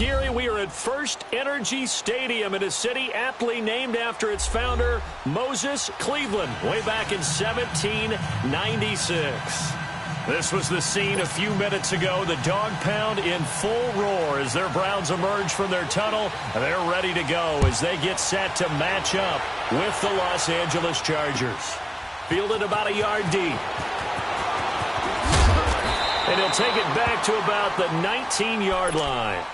Geary, we are at First Energy Stadium in a city aptly named after its founder, Moses Cleveland, way back in 1796. This was the scene a few minutes ago. The dog pound in full roar as their Browns emerge from their tunnel. They're ready to go as they get set to match up with the Los Angeles Chargers. Fielded about a yard deep. And he'll take it back to about the 19-yard line.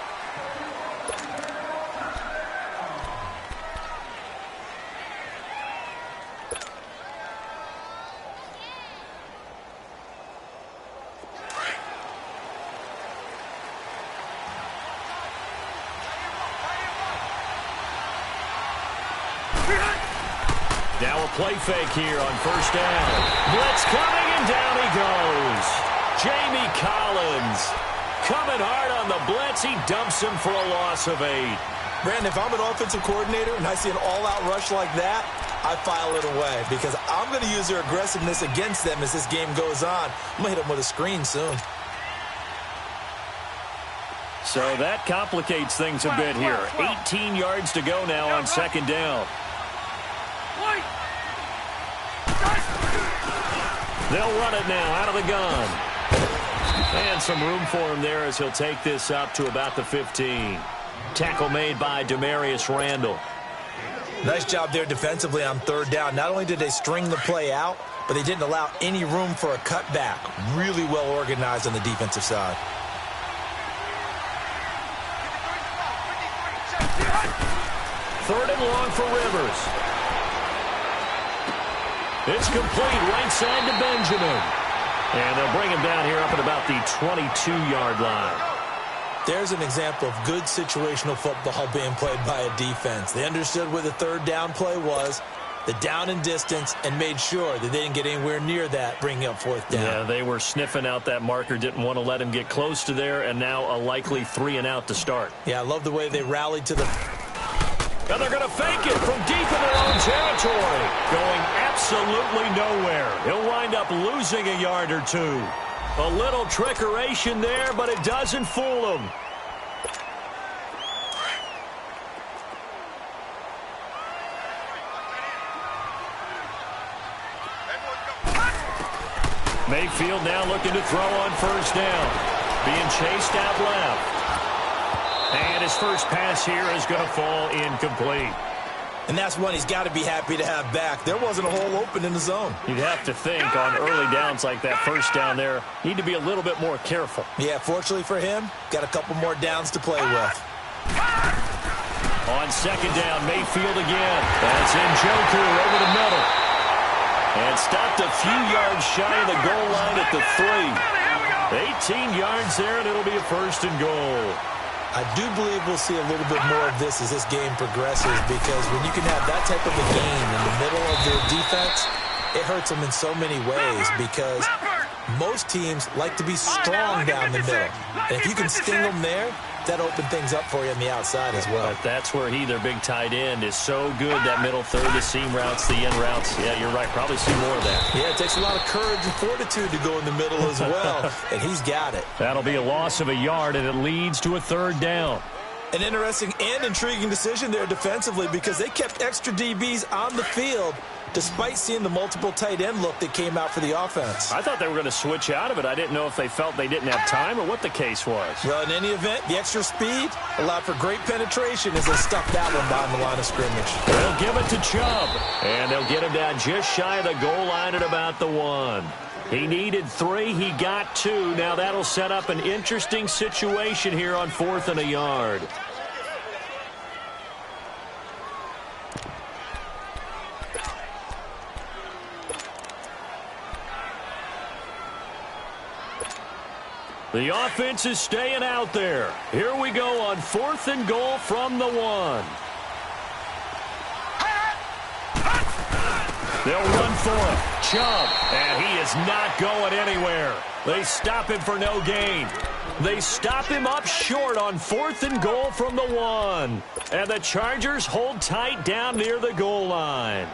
Now a play fake here on first down. Blitz coming, and down he goes. Jamie Collins coming hard on the blitz. He dumps him for a loss of 8. Brandon, if I'm an offensive coordinator and I see an all-out rush like that, I file it away because I'm going to use their aggressiveness against them as this game goes on. I'm going to hit them with a screen soon. So that complicates things a bit here. 18 yards to go now on second down. They'll run it now out of the gun. And some room for him there as he'll take this up to about the 15. Tackle made by Demarius Randall. Nice job there defensively on third down. Not only did they string the play out, but they didn't allow any room for a cutback. Really well organized on the defensive side. Third and long for Rivers. It's complete right side to Benjamin. And they'll bring him down here up at about the 22-yard line. There's an example of good situational football being played by a defense. They understood where the third down play was, the down and distance, and made sure that they didn't get anywhere near that, bringing up fourth down. Yeah, they were sniffing out that marker, didn't want to let him get close to there, and now a likely 3 and out to start. Yeah, I love the way they rallied to the... And they're going to fake it from deep in their own territory. Going absolutely nowhere. He'll wind up losing a yard or two. A little trickeration there, but it doesn't fool him. Mayfield now looking to throw on first down. Being chased out left. And his first pass here is going to fall incomplete. And that's one he's got to be happy to have back. There wasn't a hole open in the zone. You'd have to think on early downs like that first down there, need to be a little bit more careful. Yeah, fortunately for him, got a couple more downs to play with. On second down, Mayfield again. That's Njoku over the middle. And stopped a few yards shy of the goal line at the 3. 18 yards there, and it'll be a first and goal. I do believe we'll see a little bit more of this as this game progresses, because when you can have that type of a game in the middle of their defense, it hurts them in so many ways, because most teams like to be strong down the middle. And if you can sting them there, that opens things up for you on the outside as well. But that's where their big tight end, is so good, that middle third, the seam routes, the in routes. Yeah, you're right. Probably see more of that. Yeah, it takes a lot of courage and fortitude to go in the middle as well, and he's got it. That'll be a loss of a yard, and it leads to a third down. An interesting and intriguing decision there defensively, because they kept extra DBs on the field despite seeing the multiple tight end look that came out for the offense. I thought they were going to switch out of it. I didn't know if they felt they didn't have time or what the case was. Well, in any event, the extra speed allowed for great penetration as they stuffed that one behind the line of scrimmage. They'll give it to Chubb, and they'll get him down just shy of the goal line at about the 1. He needed 3. He got 2. Now that'll set up an interesting situation here on 4th and a yard. The offense is staying out there. Here we go on 4th and goal from the 1. They'll run for it. Chubb, and he is not going anywhere. They stop him for no gain. They stop him up short on 4th and goal from the 1. And the Chargers hold tight down near the goal line.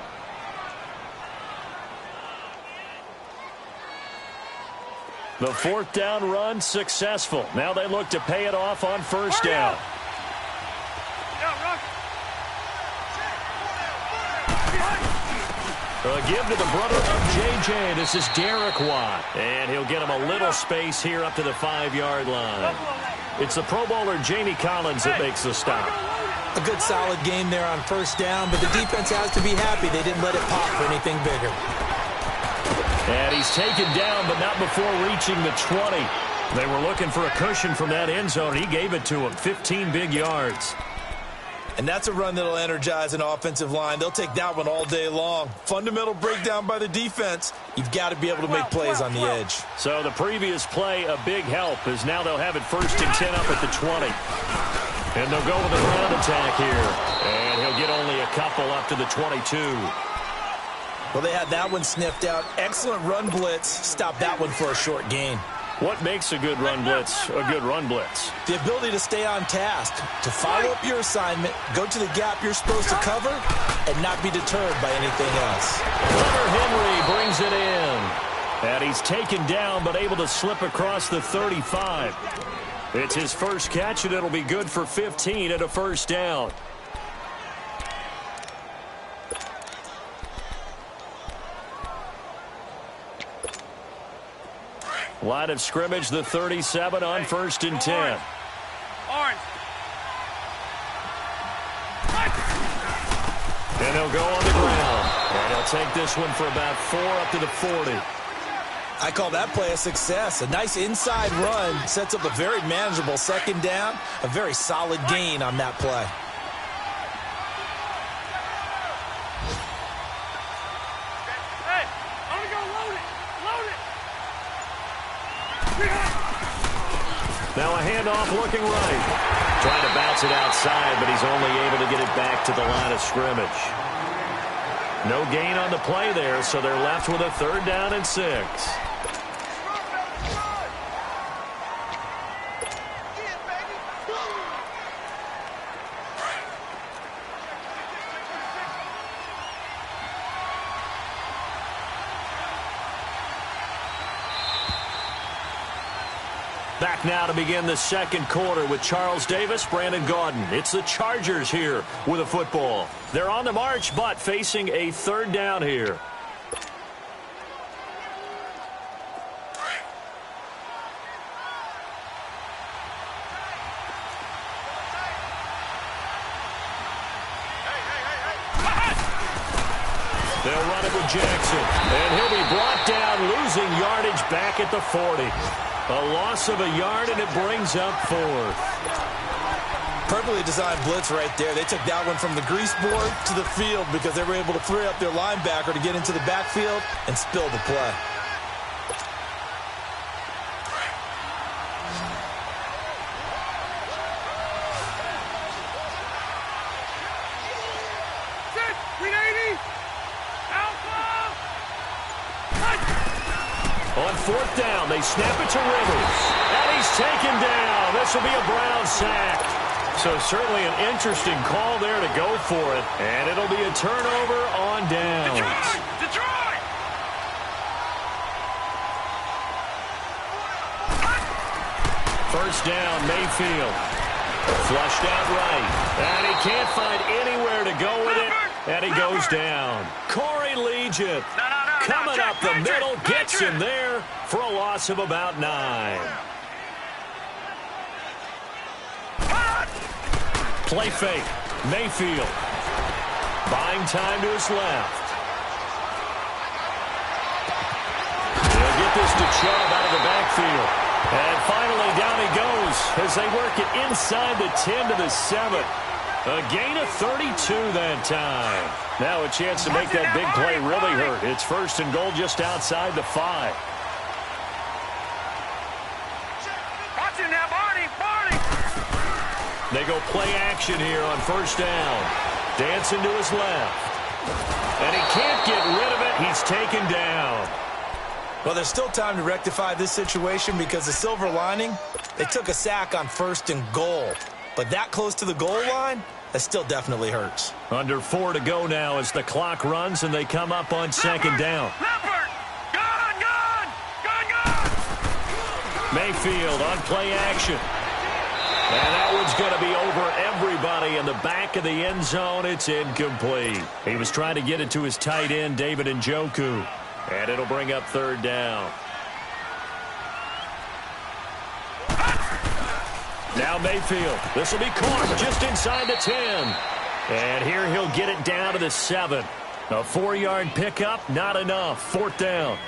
The 4th down run successful. Now they look to pay it off on first down. A give to the brother of J.J. This is Derek Watt. And he'll get him a little space here up to the 5-yard line. It's the Pro Bowler Jamie Collins that makes the stop. A good solid game there on first down, but the defense has to be happy they didn't let it pop for anything bigger. And he's taken down, but not before reaching the 20. They were looking for a cushion from that end zone. He gave it to him, 15 big yards. And that's a run that'll energize an offensive line. They'll take that one all day long. Fundamental breakdown by the defense. You've got to be able to make plays on the edge. So the previous play, a big help, as now they'll have it 1st and 10 up at the 20. And they'll go with a ground attack here. And he'll get only a couple up to the 22. Well, they had that one sniffed out. Excellent run blitz. Stop that one for a short gain. What makes a good run blitz a good run blitz? The ability to stay on task, to follow up your assignment, go to the gap you're supposed to cover, and not be deterred by anything else. Hunter Henry brings it in. And he's taken down, but able to slip across the 35. It's his first catch, and it'll be good for 15 at a first down. Line of scrimmage, the 37 on 1st and 10. Orange. And he'll go on the ground. And he'll take this one for about 4 up to the 40. I call that play a success. A nice inside run sets up a very manageable 2nd down. A very solid gain on that play. Hey, I'm going to go load it. Load it. Now a handoff looking right. Trying to bounce it outside, but he's only able to get it back to the line of scrimmage. No gain on the play there, so they're left with a 3rd down and 6. Back now to begin the 2nd quarter with Charles Davis, Brandon Gaudin. It's the Chargers here with a football. They're on the march, but facing a 3rd down here. They'll run it with Jackson, and he'll be brought down, losing yardage back at the 40. A loss of a yard, and it brings up 4th. Perfectly designed blitz right there. They took that one from the grease board to the field because they were able to free up their linebacker to get into the backfield and spill the play. On 4th down, they snap it to Rivers. And he's taken down. This will be a Brown sack. So certainly an interesting call there to go for it. And it'll be a turnover on downs. Detroit! First down, Mayfield. Flushed out right. And he can't find anywhere to go with it. And he goes down. Corey Legion coming up the middle, gets him there for a loss of about 9. Play fake. Mayfield. Buying time to his left. He'll get this to Chubb out of the backfield. And finally down he goes as they work it inside the 10 to the 7. A gain of 32 that time. Now a chance to make that big play really hurt. It's 1st and goal just outside the 5. Watch it now, Barney! Barney! They go play action here on 1st down. Dancing to his left. And he can't get rid of it. He's taken down. Well, there's still time to rectify this situation because the silver lining, they took a sack on 1st and goal. But that close to the goal line, that still definitely hurts. Under 4 to go now as the clock runs and they come up on 2nd down. Leopard! Gone! Gone! Gone! Gone! Mayfield on play action. And that one's going to be over everybody in the the back of the end zone. It's incomplete. He was trying to get it to his tight end, David Njoku. And it'll bring up third down. Now Mayfield. This will be caught just inside the 10. And here he'll get it down to the 7. A 4-yard pickup, not enough. 4th down.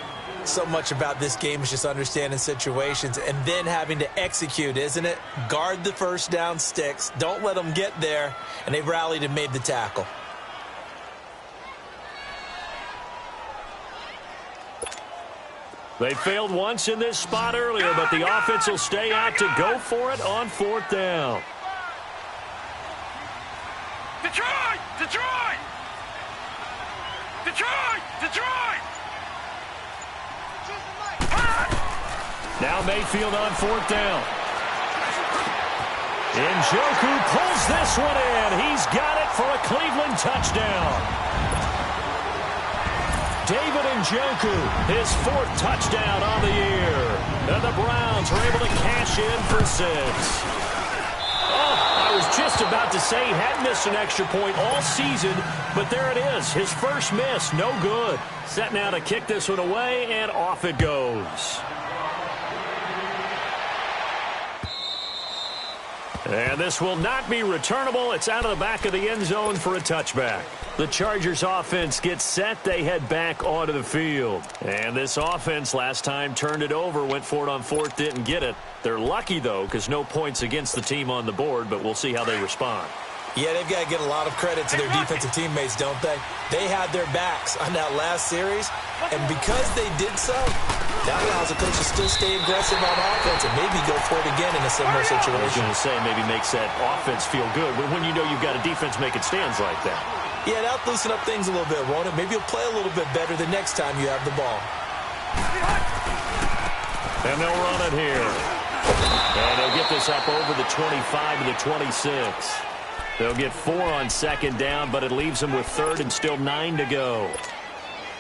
So much about this game is just understanding situations and then having to execute, isn't it? Guard the first down sticks. Don't let them get there. And they rallied and made the tackle. They failed once in this spot earlier, but the offense will stay out to go for it on 4th down. Detroit! Detroit! Detroit! Detroit! Now Mayfield on 4th down. Njoku pulls this one in. He's got it for a Cleveland touchdown. David Njoku, his 4th touchdown on the year. And the Browns are able to cash in for 6. Oh, I was just about to say he hadn't missed an extra point all season, but there it is. His first miss, no good. Set now to kick this one away, and off it goes. And this will not be returnable. It's out of the back of the end zone for a touchback. The Chargers offense gets set. They head back onto the field. And this offense last time turned it over, went for it on 4th, didn't get it. They're lucky, though, because no points against the team on the board, but we'll see how they respond. Yeah, they've got to get a lot of credit to their defensive teammates, don't they? They had their backs on that last series, and because they did so, that allows the coach to still stay aggressive on offense and maybe go for it again in a similar situation. I was going to say maybe makes that offense feel good, but when you know you've got a defense making stands like that. Yeah, that'll loosen up things a little bit, won't it? Maybe you'll play a little bit better the next time you have the ball. And they'll run it here. And they'll get this up over the 25 to the 26. They'll get 4 on 2nd down, but it leaves them with 3rd and still 9 to go.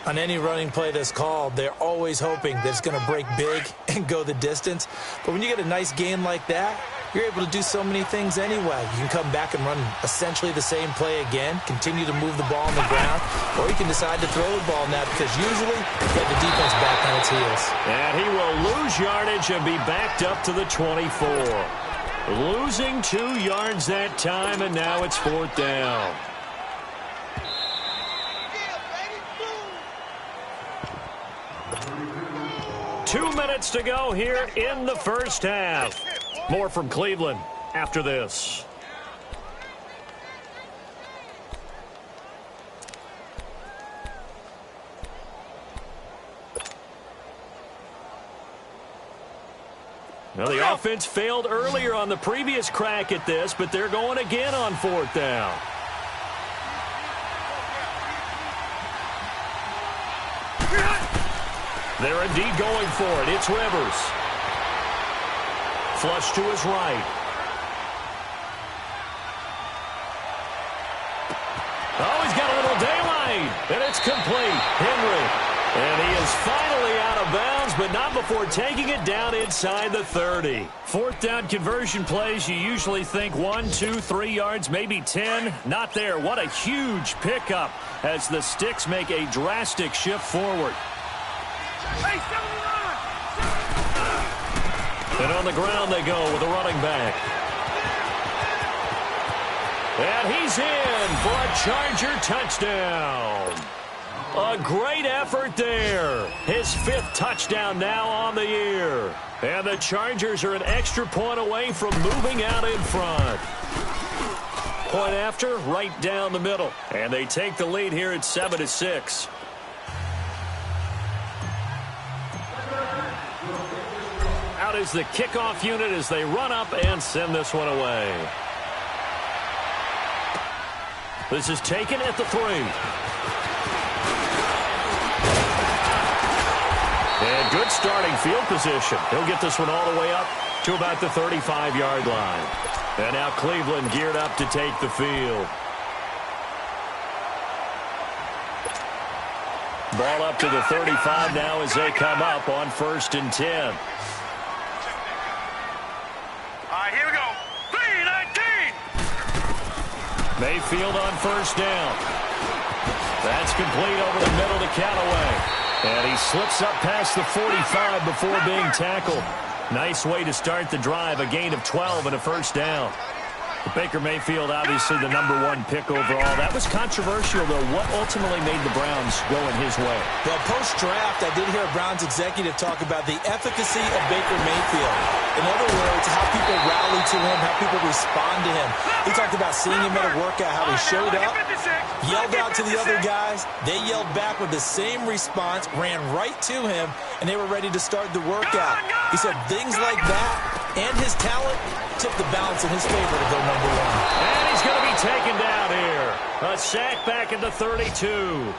On any running play that's called, they're always hoping that it's going to break big and go the distance. But when you get a nice gain like that, you're able to do so many things anyway. You can come back and run essentially the same play again, continue to move the ball on the ground, or you can decide to throw the ball now because usually you get the defense back on its heels. And he will lose yardage and be backed up to the 24. Losing 2 yards that time, and now it's 4th down. Two minutes to go here in the first half. More from Cleveland after this. Well, the offense failed earlier on the previous crack at this, but they're going again on 4th down. They're indeed going for it. It's Rivers. Flush to his right. Oh, he's got a little daylight, and it's complete. Henry. And he is finally out of bounds, but not before taking it down inside the 30. 4th down conversion plays, you usually think 1, 2, 3 yards, maybe 10. Not there. What a huge pickup as the Sticks make a drastic shift forward. Hey, And on the ground they go with a running back. And he's in for a Charger touchdown. A great effort there. His 5th touchdown now on the year. And the Chargers are an extra point away from moving out in front. Point after, right down the middle. And they take the lead here at 7-6. Out is the kickoff unit as they run up and send this one away. This is taken at the 3. And good starting field position. He'll get this one all the way up to about the 35-yard line. And now Cleveland geared up to take the field. Ball up to the 35 now as they come up on 1st and 10. All right, here we go. 3-19. Mayfield on first down. That's complete over the middle to Callaway. And he slips up past the 45 before being tackled. Nice way to start the drive, a gain of 12 and a first down. Baker Mayfield, obviously the #1 pick overall. That was controversial, though. What ultimately made the Browns go in his way? Well, post-draft, I did hear a Browns executive talk about the efficacy of Baker Mayfield. In other words, how people rally to him, how people respond to him. He talked about seeing him at a workout, how he showed up, yelled out to the other guys. They yelled back with the same response, ran right to him, and they were ready to start the workout. He said things like that and his talent tipped the balance in his favor to go #1. And he's going to be taken down here. A sack back at the 32.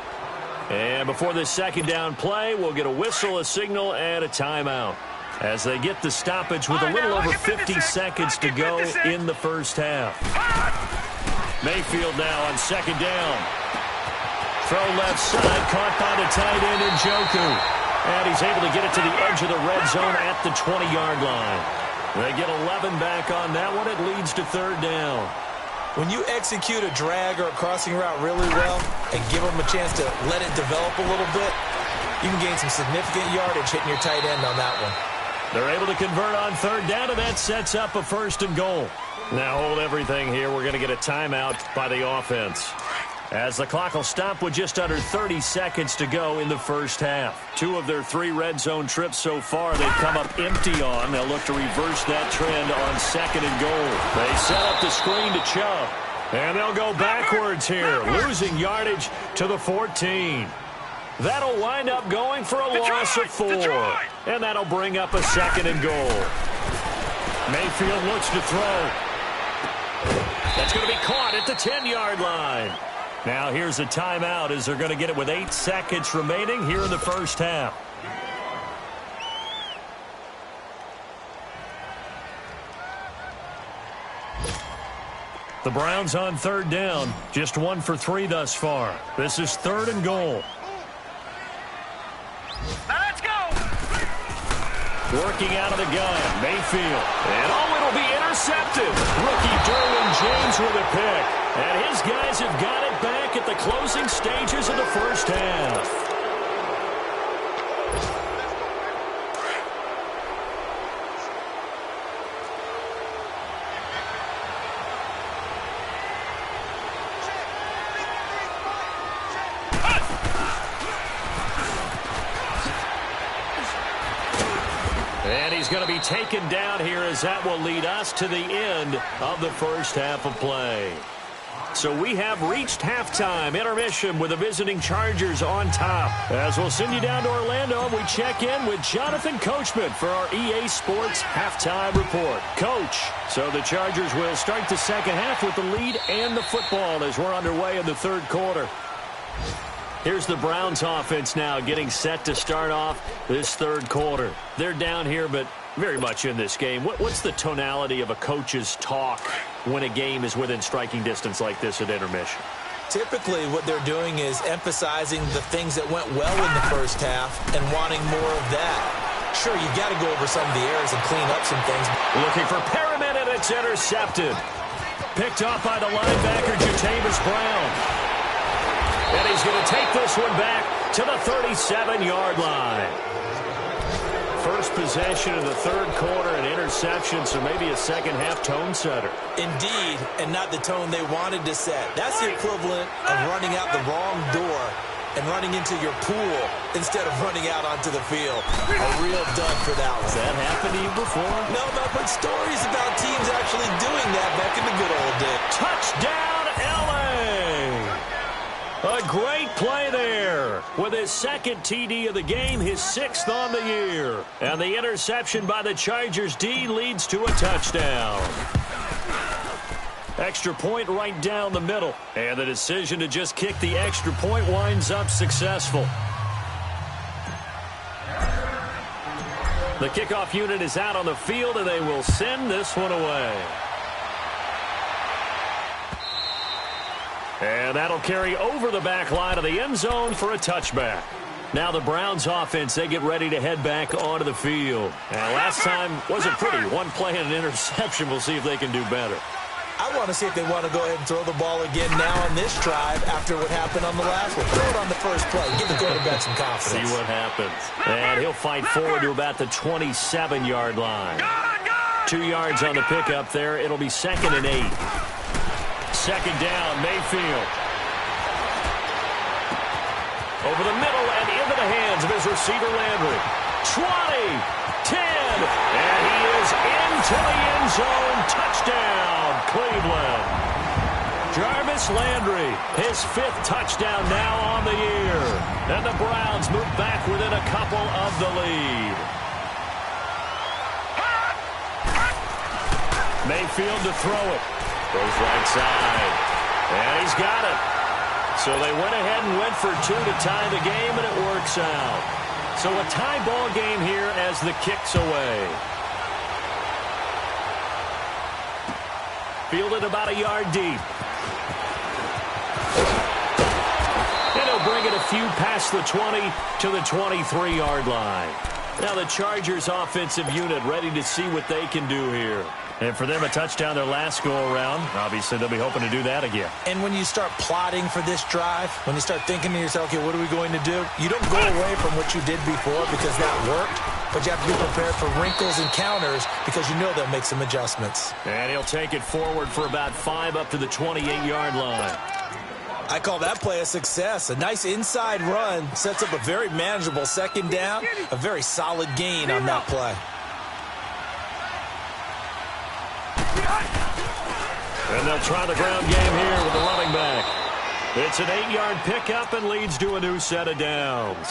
And before this second down play, we'll get a whistle, a signal, and a timeout as they get the stoppage with a little over 50 seconds to go in the first half. Mayfield now on second down. Throw left side, caught by the tight end Njoku. And he's able to get it to the edge of the red zone at the 20-yard line. They get 11 back on that one. It leads to third down. When you execute a drag or a crossing route really well and give them a chance to let it develop a little bit, you can gain some significant yardage hitting your tight end on that one. They're able to convert on third down, and that sets up a first and goal. Now hold everything here. We're going to get a timeout by the offense, as the clock will stop with just under 30 seconds to go in the first half. 2 of their 3 red zone trips so far they've come up empty on. They'll look to reverse that trend on second and goal. They set up the screen to Chubb, and they'll go backwards here, losing yardage to the 14. That'll wind up going for a loss of 4, and that'll bring up a second and goal. Mayfield looks to throw. That's going to be caught at the 10-yard line. Now here's a timeout as they're going to get it with 8 seconds remaining here in the first half. The Browns on third down, just 1 for 3 thus far. This is third and goal. Now let's go. Working out of the gun, Mayfield. And it'll be intercepted. Rookie Derwin James with a pick. And his guys have got it back at the closing stages of the first half. And he's going to be taken down here as that will lead us to the end of the first half of play. So we have reached halftime, intermission with the visiting Chargers on top. As we'll send you down to Orlando, we check in with Jonathan Coachman for our EA Sports Halftime Report. Coach, so the Chargers will start the second half with the lead and the football as we're underway in the third quarter. Here's the Browns offense now getting set to start off this third quarter. They're down here, but very much in this game. What's the tonality of a coach's talk when a game is within striking distance like this at intermission? Typically, what they're doing is emphasizing the things that went well in the first half and wanting more of that. Sure, you got to go over some of the errors and clean up some things. Looking for Perriman, and it's intercepted. Picked off by the linebacker, Jatavis Brown. And he's going to take this one back to the 37-yard line. First possession of the third quarter, an interception, so maybe a second-half tone setter. Indeed, and not the tone they wanted to set. That's the equivalent of running out the wrong door and running into your pool instead of running out onto the field. A real dud for that one. Has that happened to you before? No, but stories about teams actually doing that back in the good old days. Touchdown, L.A.! A great play there with his second TD of the game, his 6th on the year. And the interception by the Chargers D leads to a touchdown. Extra point right down the middle. And the decision to just kick the extra point winds up successful. The kickoff unit is out on the field, and they will send this one away. And that'll carry over the back line of the end zone for a touchback. Now the Browns offense, they get ready to head back onto the field. And last time wasn't pretty. One play and an interception. We'll see if they can do better. I want to see if they want to go ahead and throw the ball again now on this drive after what happened on the last one. Throw it on the first play. Give the quarterback some confidence. See what happens. And he'll fight forward to about the 27-yard line. 2 yards on the pickup there. It'll be 2nd and 8. Second down, Mayfield. Over the middle and into the hands of his receiver, Landry. 20, 10, and he is into the end zone. Touchdown, Cleveland. Jarvis Landry, his 5th touchdown now on the year. And the Browns move back within a couple of the lead. Mayfield to throw it. Goes right side. And he's got it. So they went ahead and went for 2 to tie the game, and it works out. So a tie ball game here as the kick's away. Fielded about a yard deep. And he'll bring it a few past the 20 to the 23-yard line. Now the Chargers offensive unit ready to see what they can do here. And for them, a touchdown their last go-around. Obviously, they'll be hoping to do that again. And when you start plotting for this drive, when you start thinking to yourself, okay, what are we going to do? You don't go away from what you did before because that worked, but you have to be prepared for wrinkles and counters because you know they'll make some adjustments. And he'll take it forward for about 5 up to the 28-yard line. I call that play a success. A nice inside run sets up a very manageable second down, a very solid gain on that play. And they'll try the ground game here with the running back. It's an 8-yard pickup and leads to a new set of downs.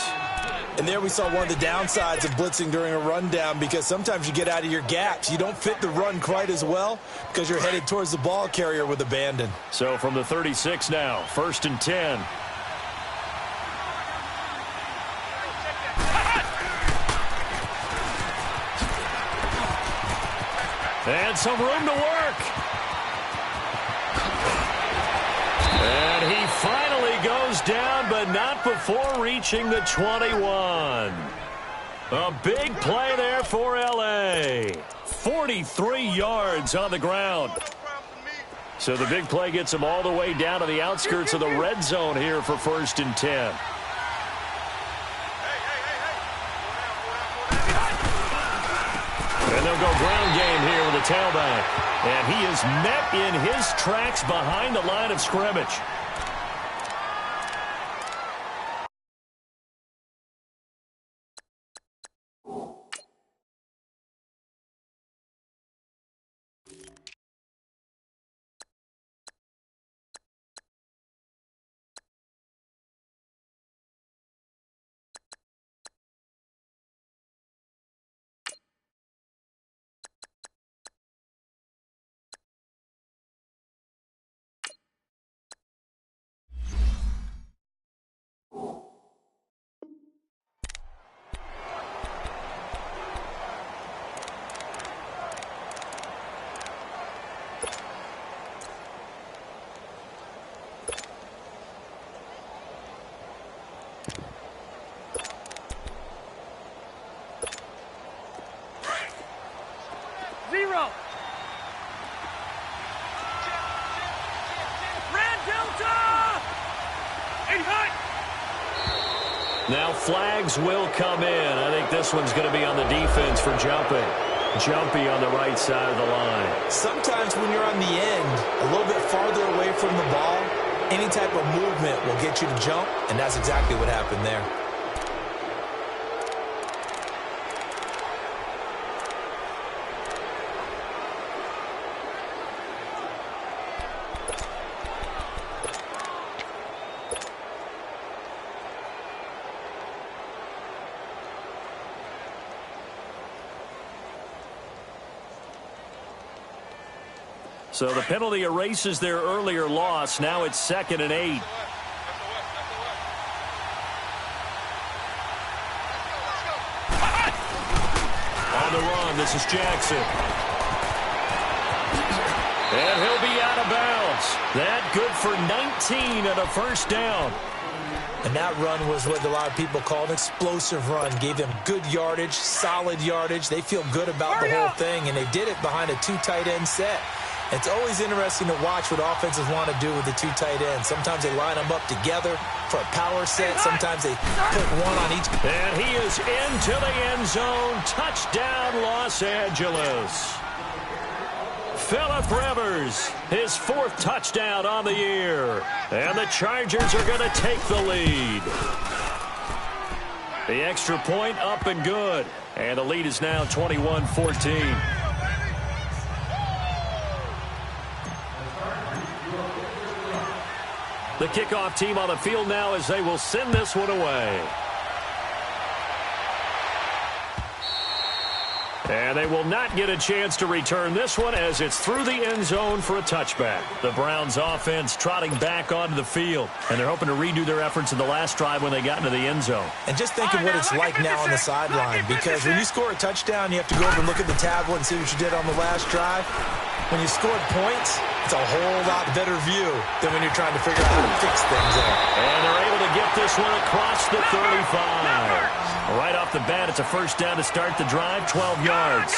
And there we saw one of the downsides of blitzing during a rundown because sometimes you get out of your gaps. You don't fit the run quite as well because you're headed towards the ball carrier with abandon. So from the 36 now, 1st and 10. And some room to work. And he finally goes down, but not before reaching the 21. A big play there for L.A. 43 yards on the ground. So the big play gets him all the way down to the outskirts of the red zone here for 1st and 10. And they'll go ground game here with a tailback. And he is met in his tracks behind the line of scrimmage. Now flags will come in. I think this one's going to be on the defense for jumping. Jumpy on the right side of the line. Sometimes when you're on the end, a little bit farther away from the ball, any type of movement will get you to jump, and that's exactly what happened there. So the penalty erases their earlier loss. Now it's 2nd and 8. On the run, this is Jackson. And he'll be out of bounds. That good for 19 and a 1st down. And that run was what a lot of people call an explosive run. Gave them good yardage, solid yardage. They feel good about the whole thing, and they did it behind a 2 tight end set. It's always interesting to watch what offenses want to do with the two tight ends. Sometimes they line them up together for a power set. Sometimes they put one on each. And he is into the end zone. Touchdown, Los Angeles. Phillip Rivers, his 4th touchdown on the year. And the Chargers are going to take the lead. The extra point up and good. And the lead is now 21-14. The kickoff team on the field now as they will send this one away. And they will not get a chance to return this one as it's through the end zone for a touchback. The Browns offense trotting back onto the field. And they're hoping to redo their efforts in the last drive when they got into the end zone. And just think of what it's like now on the sideline. Because when you score a touchdown, you have to go over and look at the tablet and see what you did on the last drive. When you scored points, it's a whole lot better view than when you're trying to figure out how to fix things up. And they're able to get this one across the 35. Right off the bat, it's a first down to start the drive, 12 yards.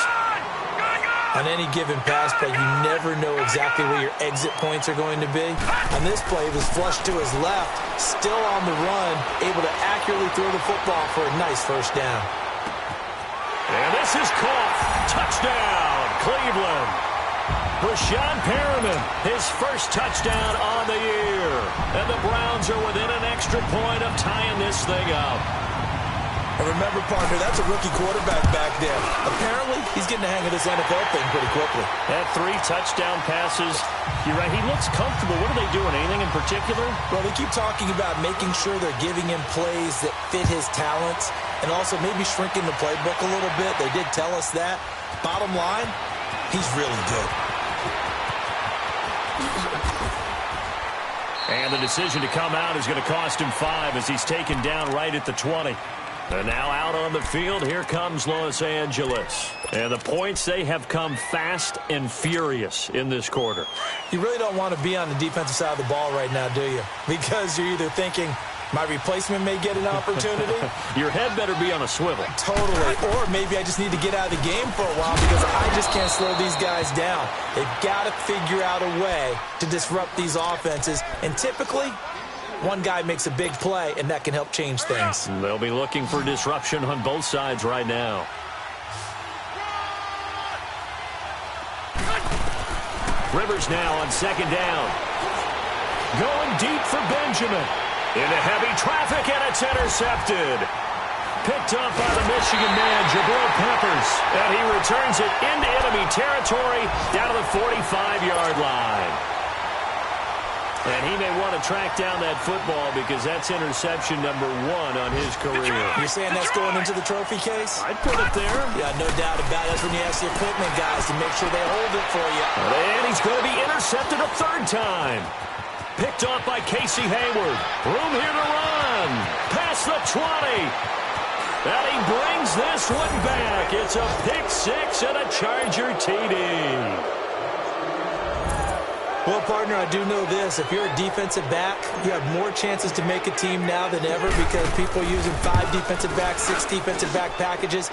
On any given pass play, you never know exactly where your exit points are going to be. On this play, he was flushed to his left, still on the run, able to accurately throw the football for a nice first down. And this is caught. Touchdown, Cleveland. Brashad Perriman, his first touchdown on the year. And the Browns are within an extra point of tying this thing up. And remember, partner, that's a rookie quarterback back there. Apparently, he's getting the hang of this NFL thing pretty quickly. Had 3 touchdown passes. You're right, he looks comfortable. What are they doing? Anything in particular? Well, they keep talking about making sure they're giving him plays that fit his talents and also maybe shrinking the playbook a little bit. They did tell us that. Bottom line, he's really good. And the decision to come out is going to cost him 5 as he's taken down right at the 20. And now out on the field, here comes Los Angeles. And the points, they have come fast and furious in this quarter. You really don't want to be on the defensive side of the ball right now, do you? Because you're either thinking, my replacement may get an opportunity. Your head better be on a swivel. Totally. Or maybe I just need to get out of the game for a while because I just can't slow these guys down. They've got to figure out a way to disrupt these offenses. And typically, one guy makes a big play, and that can help change things. They'll be looking for disruption on both sides right now. Rivers now on second down. Going deep for Benjamin. Into heavy traffic, and it's intercepted. Picked up by the Michigan man, Jabril Peppers. And he returns it into enemy territory down to the 45-yard line. And he may want to track down that football because that's interception number 1 on his career. You're saying that's going into the trophy case? I'd put it there. Yeah, no doubt about it. That's when you ask the equipment guys to make sure they hold it for you. And he's going to be intercepted a 3rd time. Picked off by Casey Hayward. Room here to run. Past the 20. And he brings this one back. It's a pick 6 and a Charger TD. Well, partner, I do know this. If you're a defensive back, you have more chances to make a team now than ever because people are using 5 defensive backs, 6 defensive back packages.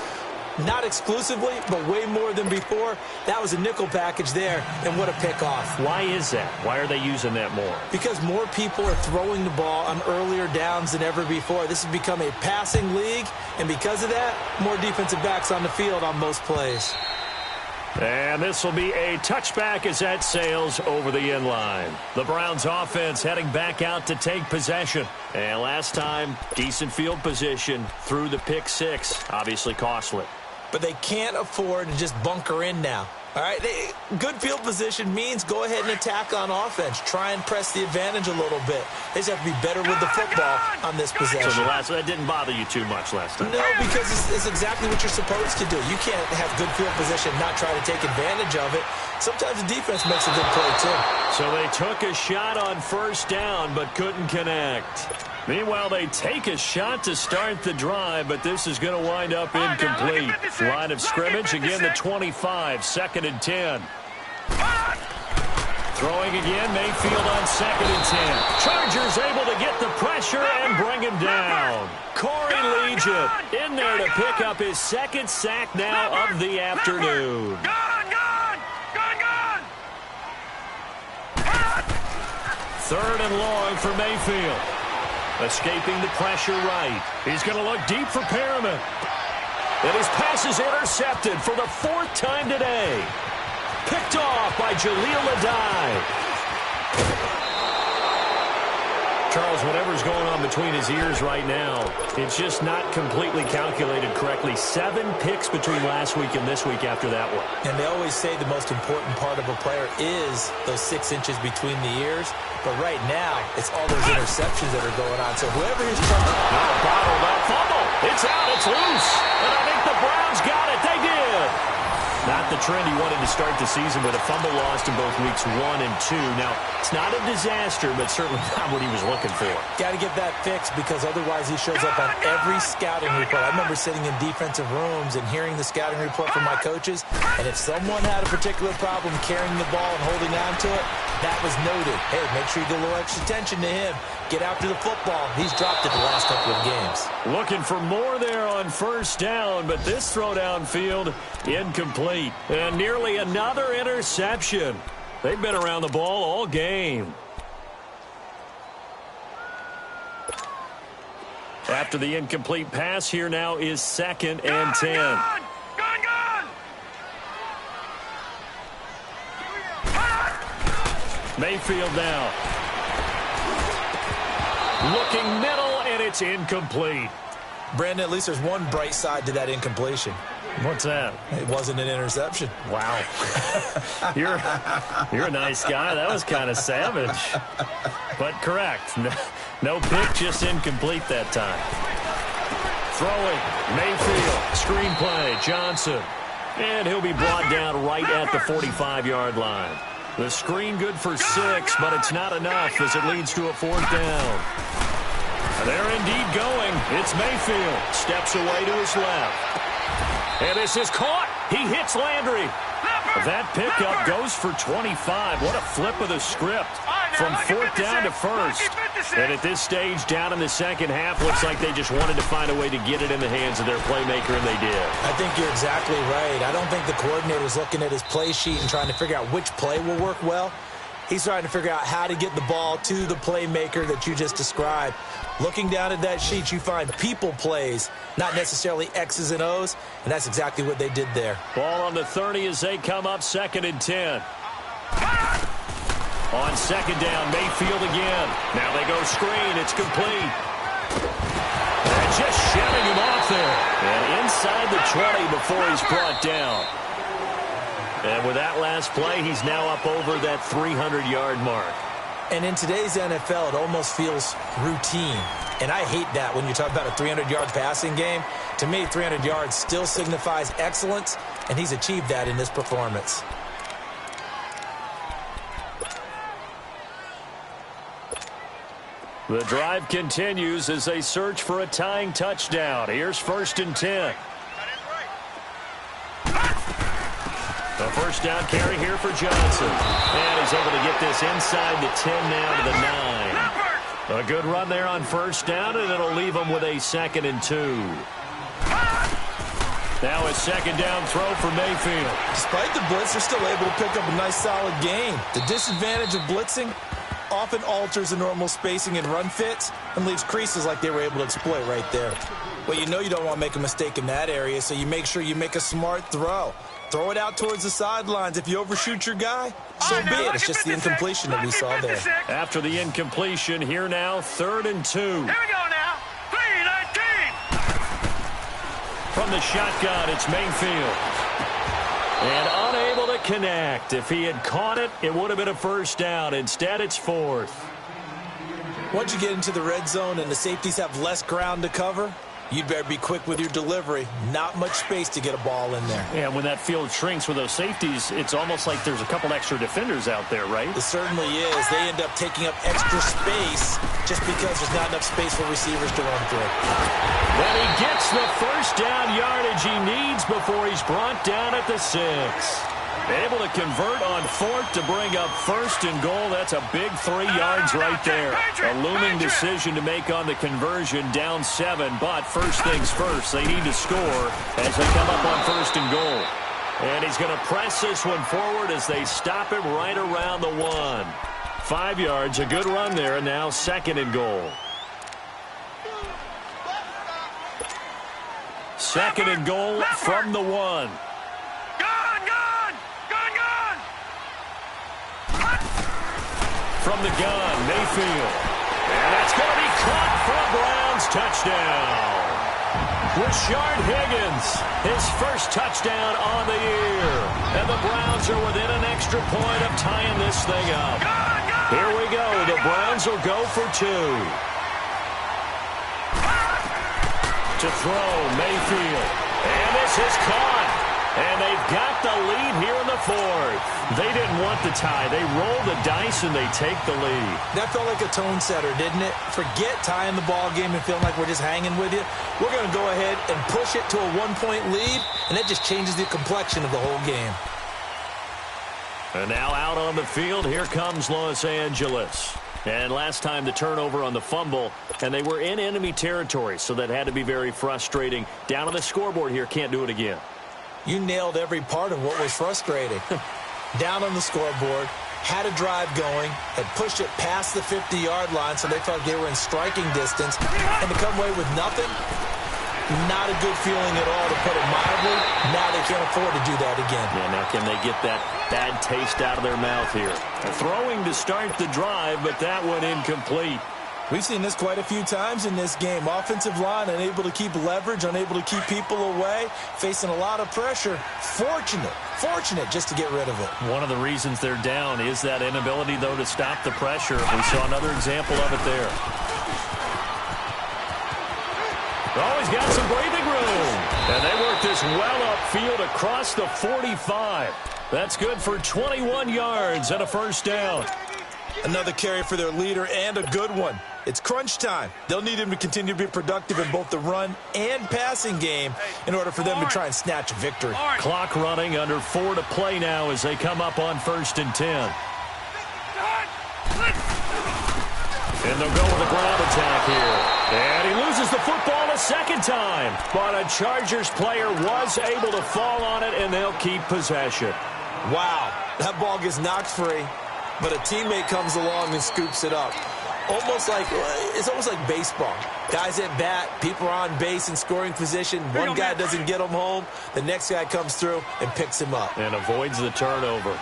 Not exclusively, but way more than before. That was a nickel package there, and what a pickoff. Why is that? Why are they using that more? Because more people are throwing the ball on earlier downs than ever before. This has become a passing league, and because of that, more defensive backs on the field on most plays. And this will be a touchback as that sails over the end line. The Browns offense heading back out to take possession. And last time, decent field position through the pick 6. Obviously costly. But they can't afford to just bunker in now. All right, good field position means go ahead and attack on offense. Try and press the advantage a little bit. They just have to be better with the football on this possession. So that didn't bother you too much last time? No, because it's exactly what you're supposed to do. You can't have good field position and not try to take advantage of it. Sometimes the defense makes a good play, too. So they took a shot on 1st down but couldn't connect. Meanwhile, they take a shot to start the drive, but this is going to wind up incomplete. Line of scrimmage, again, the 25, 2nd and 10. Throwing again, Mayfield on 2nd and 10. Chargers able to get the pressure and bring him down. Corey Legion in there to pick up his 2nd sack now of the afternoon. Third and long for Mayfield. Escaping the pressure right. He's going to look deep for Perriman. And his pass is intercepted for the 4th time today. Picked off by Jaleel Adai. Charles, whatever's going on between his ears right now, it's just not completely calculated correctly. 7 picks between last week and this week after that one. And they always say the most important part of a player is those 6 inches between the ears. But right now, it's all those interceptions that are going on. So whoever is trying to... Bottled up fumble. It's out. It's loose. And I think the Browns got it. They did. Not the trend he wanted to start the season with a fumble lost in both weeks 1 and 2. Now, it's not a disaster, but certainly not what he was looking for. Got to get that fixed because otherwise he shows up on every scouting report. I remember sitting in defensive rooms and hearing the scouting report from my coaches, and if someone had a particular problem carrying the ball and holding on to it, that was noted. Hey, make sure you give a little extra attention to him. Get after the football. He's dropped it the last couple of games. Looking for more there on first down, but this throw downfield incomplete. And nearly another interception. They've been around the ball all game. After the incomplete pass, here now is 2nd and 10. Gone! Mayfield now. Looking middle, and it's incomplete. Brandon, at least there's one bright side to that incompletion. What's that? It wasn't an interception. Wow. You're a nice guy. That was kind of savage. But correct. No pick, just incomplete that time. Throwing. Mayfield. Screenplay. Johnson. And he'll be brought down right at the 45-yard line. The screen good for 6, but it's not enough as it leads to a 4th down. They're indeed going. It's Mayfield. Steps away to his left. And this is caught. He hits Landry. That pickup goes for 25. What a flip of the script. From 4th down to 1st. And at this stage, down in the second half, looks like they just wanted to find a way to get it in the hands of their playmaker, and they did. I think you're exactly right. I don't think the coordinator's looking at his play sheet and trying to figure out which play will work well. He's trying to figure out how to get the ball to the playmaker that you just described. Looking down at that sheet, you find people plays, not necessarily X's and O's, and that's exactly what they did there. Ball on the 30 as they come up 2nd and 10. On 2nd down, Mayfield again. Now they go screen. It's complete. And just shoving him off there. And inside the 20 before he's brought down. And with that last play, he's now up over that 300-yard mark. And in today's NFL, it almost feels routine. And I hate that when you talk about a 300-yard passing game. To me, 300 yards still signifies excellence, and he's achieved that in this performance. The drive continues as they search for a tying touchdown. Here's 1st and 10. The first down carry here for Johnson. And he's able to get this inside the 10 now to the 9. A good run there on 1st down, and it'll leave him with a 2nd and 2. Now a 2nd down throw for Mayfield. Despite the blitz, they're still able to pick up a nice solid gain. The disadvantage of blitzing often alters the normal spacing and run fits and leaves creases like they were able to exploit right there. Well, you know you don't want to make a mistake in that area, so you make sure you make a smart throw. Throw it out towards the sidelines. If you overshoot your guy, so be it. It's just the incompletion that we saw there. After the incompletion, here now, 3rd and 2. Here we go now. 3-19. From the shotgun, it's Mayfield. And unable to connect. If he had caught it, it would have been a 1st down. Instead, it's 4th. Once you get into the red zone and the safeties have less ground to cover, you'd better be quick with your delivery. Not much space to get a ball in there. Yeah, when that field shrinks with those safeties, it's almost like there's a couple extra defenders out there, right? It certainly is. They end up taking up extra space just because there's not enough space for receivers to run through. Then he gets the 1st down yardage he needs before he's brought down at the 6. Able to convert on 4th to bring up 1st and goal. That's a big 3 yards right there. A looming decision to make on the conversion, down 7. But first things first, they need to score as they come up on 1st and goal. And he's going to press this one forward as they stop him right around the 1. 5 yards, a good run there, and now 2nd and goal. 2nd and goal from the 1. From the gun, Mayfield. And that's going to be caught for a Browns touchdown. Rashard Higgins, his first touchdown on the year. And the Browns are within an extra point of tying this thing up. Here we go. The Browns will go for 2. To throw, Mayfield. And this is caught. And they've got the lead here in the 4th. They didn't want the tie. They roll the dice and they take the lead. That felt like a tone setter, didn't it? Forget tying the ball game and feeling like we're just hanging with you. We're going to go ahead and push it to a 1-point lead, and that just changes the complexion of the whole game. And now out on the field, here comes Los Angeles. And last time the turnover on the fumble, and they were in enemy territory, so that had to be very frustrating. Down on the scoreboard here, can't do it again. You nailed every part of what was frustrating. Down on the scoreboard, had a drive going, had pushed it past the 50-yard line so they felt they were in striking distance, and to come away with nothing, not a good feeling at all, to put it mildly. Now they can't afford to do that again. Yeah, now can they get that bad taste out of their mouth here? Throwing to start the drive, but that one incomplete. We've seen this quite a few times in this game. Offensive line unable to keep leverage, unable to keep people away, facing a lot of pressure. Fortunate just to get rid of it. One of the reasons they're down is that inability, though, to stop the pressure. We saw another example of it there. Always got some breathing room. And they work this well upfield across the 45. That's good for 21 yards and a first down. Another carry for their leader, and a good one. It's crunch time. They'll need him to continue to be productive in both the run and passing game in order for them to try and snatch a victory. Clock running, under 4 to play now as they come up on 1st and 10. And they'll go with a ground attack here. And he loses the football a second time. But a Chargers player was able to fall on it, and they'll keep possession. Wow, that ball gets knocked free, but a teammate comes along and scoops it up. It's almost like baseball. Guys at bat, people are on base in scoring position. One guy doesn't get him home. The next guy comes through and picks him up. And avoids the turnover.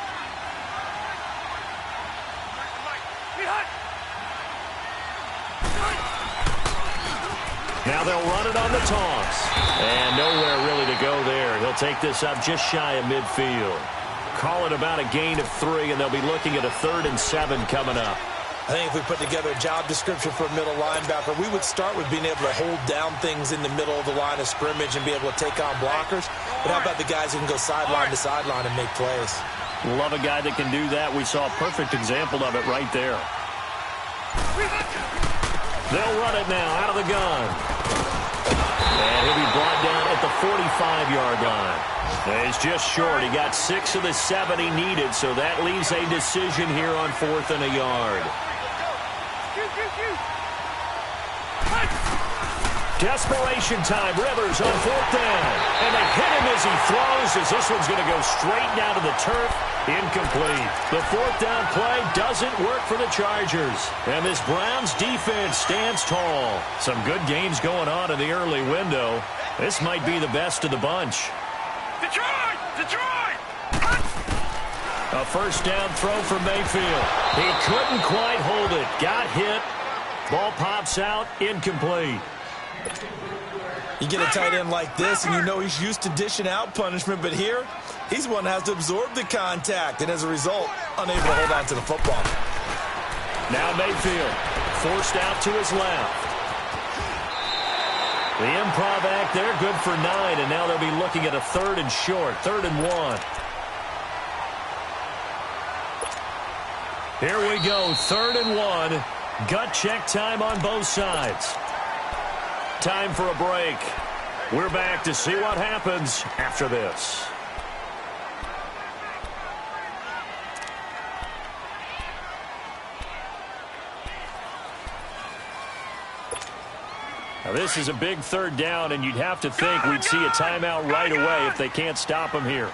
Now they'll run it on the toss. And nowhere really to go there. He'll take this up just shy of midfield. Call it about a gain of 3, and they'll be looking at a 3rd and 7 coming up. I think if we put together a job description for a middle linebacker, we would start with being able to hold down things in the middle of the line of scrimmage and be able to take on blockers. But how about the guys who can go sideline to sideline and make plays? Love a guy that can do that. We saw a perfect example of it right there. They'll run it now out of the gun. And he'll be brought down at the 45-yard line. And he's just short. He got 6 of the 7 he needed, so that leaves a decision here on 4th and a yard. Desperation time. Rivers on 4th down. And they hit him as he throws, as this one's going to go straight down to the turf. Incomplete. The 4th down play doesn't work for the Chargers. And this Browns defense stands tall. Some good games going on in the early window. This might be the best of the bunch. Detroit! A first down throw for Mayfield. He couldn't quite hold it. Got hit. Ball pops out. Incomplete. You get a tight end like this, and you know he's used to dishing out punishment, but here, he's one that has to absorb the contact, and as a result, unable to hold on to the football. Now Mayfield, forced out to his left. The improv act there, good for 9, and now they'll be looking at a 3rd and short, 3rd and 1. Here we go, 3rd and 1. Gut check time on both sides. Time for a break. We're back to see what happens after this. Now this is a big 3rd down, and you'd have to think we'd see a timeout right away if they can't stop him here.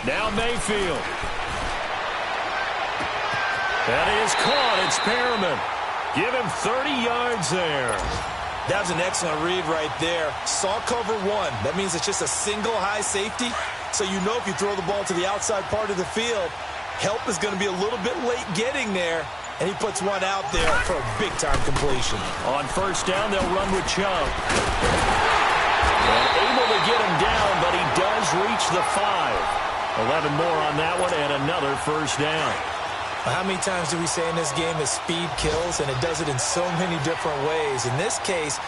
Now Mayfield. That is caught. It's Perriman. Give him 30 yards there. That was an excellent read right there. Saw cover one. That means it's just a single high safety. So you know if you throw the ball to the outside part of the field, help is going to be a little bit late getting there. And he puts one out there for a big-time completion. On first down, they'll run with Chubb. And able to get him down, but he does reach the 5. 11 more on that one and another first down. How many times do we say in this game that speed kills, and it does it in so many different ways? In this case,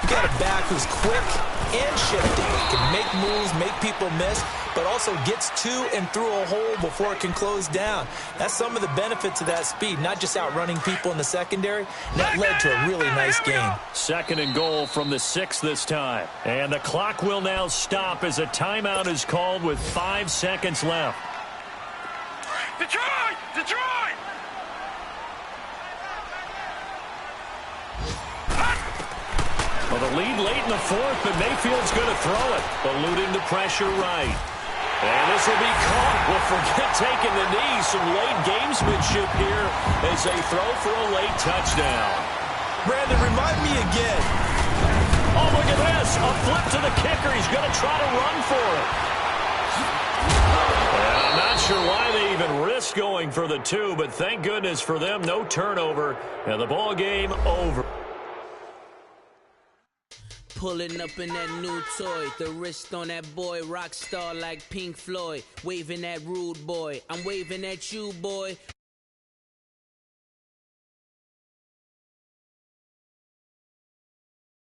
you got a back who's quick and shifty. Can make moves, make people miss, but also gets to and through a hole before it can close down. That's some of the benefits of that speed, not just outrunning people in the secondary. That led to a really nice game. Second and goal from the 6 this time. And the clock will now stop as a timeout is called with 5 seconds left. Detroit! Detroit! Well, the lead late in the 4th, but Mayfield's going to throw it. Eluding the pressure right. And this will be caught. Well, forget taking the knee. Some late gamesmanship here as they throw for a late touchdown. Brandon, remind me again. Oh, look at this. A flip to the kicker. He's going to try to run for it. And I'm not sure why they even risk going for the 2, but thank goodness for them, no turnover, and the ball game over. Pulling up in that new toy, the wrist on that boy, rock star like Pink Floyd, waving at rude boy, I'm waving at you, boy.